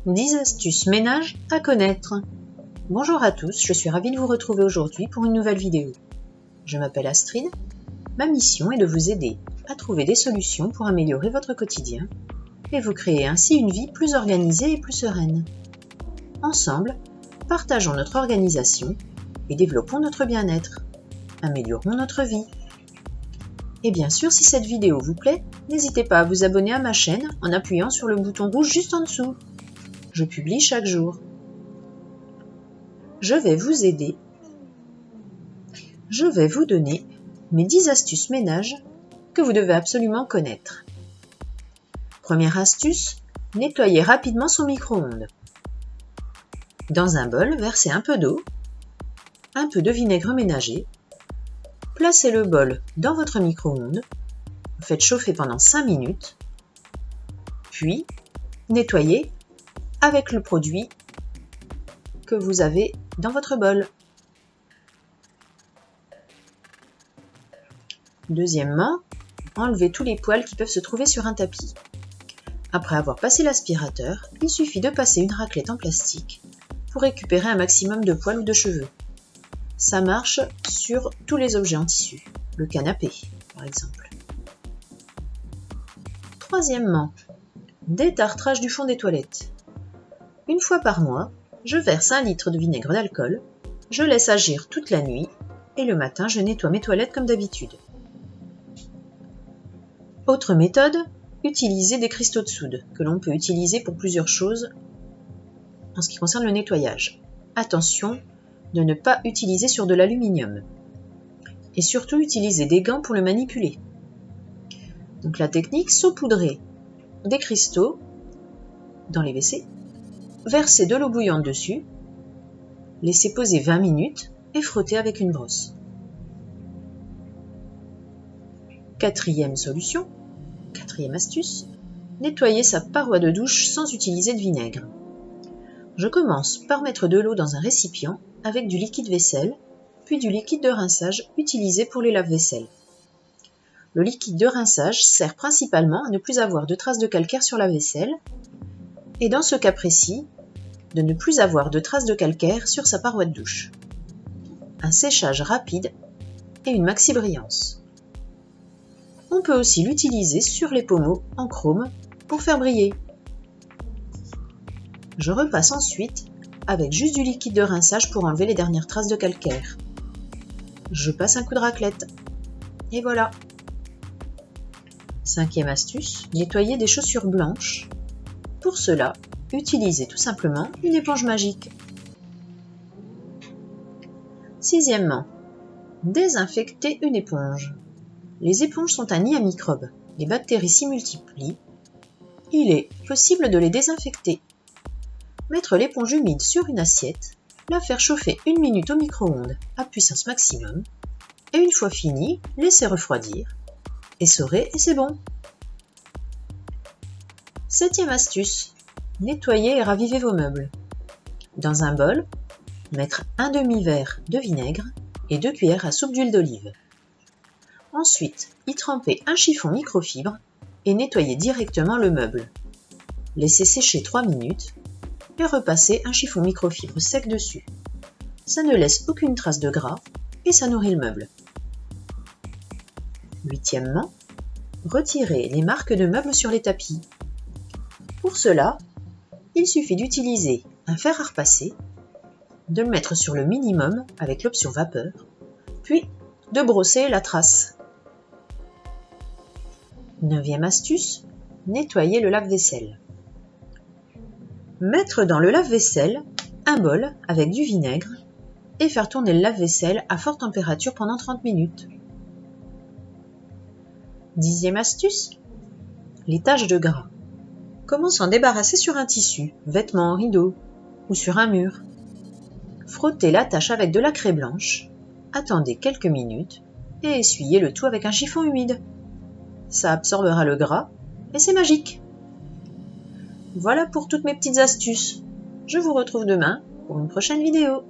10 astuces ménage à connaître. Bonjour à tous, je suis ravie de vous retrouver aujourd'hui pour une nouvelle vidéo. Je m'appelle Astrid. Ma mission est de vous aider à trouver des solutions pour améliorer votre quotidien et vous créer ainsi une vie plus organisée et plus sereine. Ensemble, partageons notre organisation et développons notre bien-être. Améliorons notre vie. Et bien sûr, si cette vidéo vous plaît, n'hésitez pas à vous abonner à ma chaîne en appuyant sur le bouton rouge juste en dessous. Je publie chaque jour. Je vais vous aider. Je vais vous donner mes 10 astuces ménage que vous devez absolument connaître. Première astuce, nettoyer rapidement son micro-ondes. Dans un bol, versez un peu d'eau, un peu de vinaigre ménager, placez le bol dans votre micro-ondes, faites chauffer pendant 5 minutes, puis nettoyez avec le produit que vous avez dans votre bol. Deuxièmement, enlevez tous les poils qui peuvent se trouver sur un tapis. Après avoir passé l'aspirateur, il suffit de passer une raclette en plastique pour récupérer un maximum de poils ou de cheveux. Ça marche sur tous les objets en tissu, le canapé par exemple. Troisièmement, détartrage du fond des toilettes. Une fois par mois, je verse 1 litre de vinaigre d'alcool, je laisse agir toute la nuit et le matin je nettoie mes toilettes comme d'habitude. Autre méthode, utiliser des cristaux de soude que l'on peut utiliser pour plusieurs choses en ce qui concerne le nettoyage. Attention de ne pas utiliser sur de l'aluminium et surtout utiliser des gants pour le manipuler. Donc la technique, saupoudrer des cristaux dans les WC, verser de l'eau bouillante dessus, laisser poser 20 minutes et frotter avec une brosse. Quatrième astuce, nettoyer sa paroi de douche sans utiliser de vinaigre. Je commence par mettre de l'eau dans un récipient avec du liquide vaisselle, puis du liquide de rinçage utilisé pour les lave-vaisselle. Le liquide de rinçage sert principalement à ne plus avoir de traces de calcaire sur la vaisselle, et dans ce cas précis, de ne plus avoir de traces de calcaire sur sa paroi de douche. Un séchage rapide et une maxi brillance. On peut aussi l'utiliser sur les pommeaux en chrome pour faire briller. Je repasse ensuite avec juste du liquide de rinçage pour enlever les dernières traces de calcaire. Je passe un coup de raclette. Et voilà. 5e astuce, nettoyer des chaussures blanches. Pour cela, utilisez tout simplement une éponge magique. 6e, désinfecter une éponge. Les éponges sont un nid à microbes. Les bactéries s'y multiplient. Il est possible de les désinfecter. Mettre l'éponge humide sur une assiette, la faire chauffer 1 minute au micro-ondes à puissance maximum, et une fois fini, laisser refroidir, essorer et c'est bon. 7e astuce, nettoyer et raviver vos meubles. Dans un bol, mettre un demi-verre de vinaigre et 2 cuillères à soupe d'huile d'olive. Ensuite, y tremper un chiffon microfibre et nettoyer directement le meuble. Laisser sécher 3 minutes et repasser un chiffon microfibre sec dessus. Ça ne laisse aucune trace de gras et ça nourrit le meuble. 8e, retirer les marques de meubles sur les tapis. Pour cela, il suffit d'utiliser un fer à repasser, de le mettre sur le minimum avec l'option vapeur, puis de brosser la trace. 9e astuce, nettoyer le lave-vaisselle. Mettre dans le lave-vaisselle un bol avec du vinaigre et faire tourner le lave-vaisselle à forte température pendant 30 minutes. 10e astuce, les taches de gras. Comment s'en débarrasser sur un tissu, vêtement, rideau ou sur un mur? Frottez la tache avec de la craie blanche, attendez quelques minutes et essuyez le tout avec un chiffon humide. Ça absorbera le gras et c'est magique. Voilà pour toutes mes petites astuces. Je vous retrouve demain pour une prochaine vidéo.